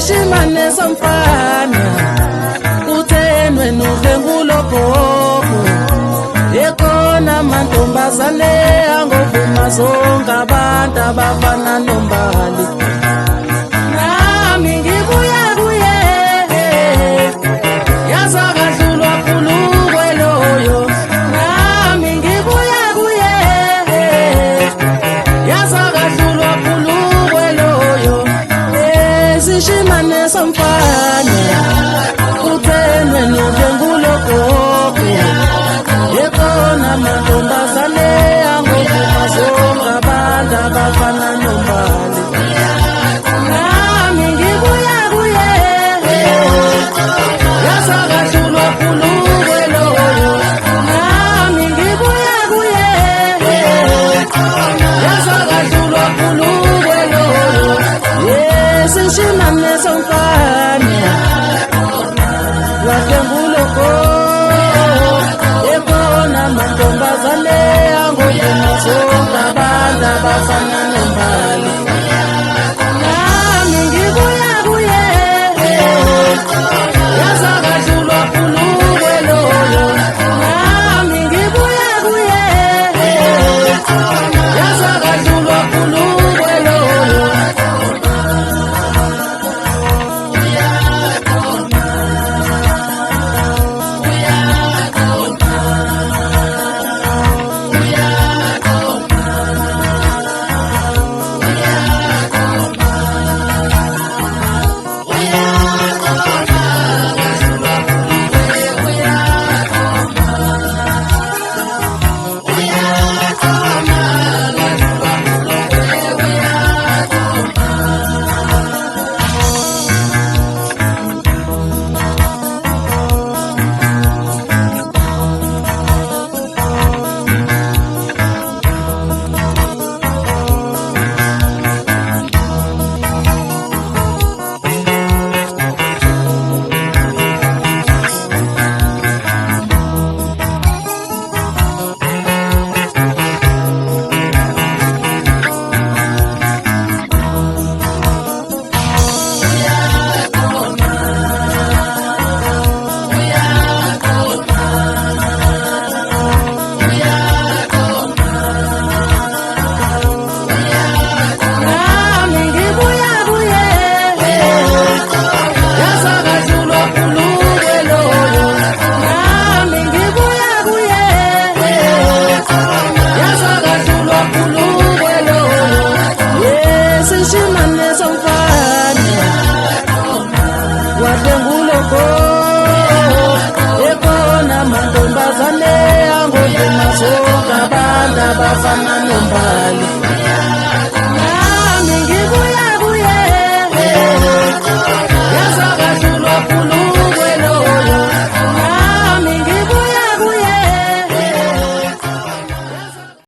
sishimane somfana uthenwe nodlengulo gogo ekona amantombazane angovuma zonke abantu abafana nombali nami ngibuya kuye yazakadlulwa phulukwe loyo nami ngibuya kuye yazakadlulwa phulukwe loyo sishimane somfana uthenwe nodlengulo gogo ekona amantombazane angovuma zonke abantu abafana nombali nami ngibuya kuye yazakadlulwa phulukwe loyo nami ngibuya kuye yazakadlulwa phulukwe loyo sishimane somfana wadlengulo ekona amantombazane angovuma zonke abantu abafana nombali nami ngibuya kuye yazakadlulwa phulukwe loyo nami ngibuya kuye yazakadlulwa phulukwe loyo nami ngibuya kuye yazakadlulwa phulukwe loyo nami ngibuya kuye yazakadlulwa phulukwe loyo sishimane somfana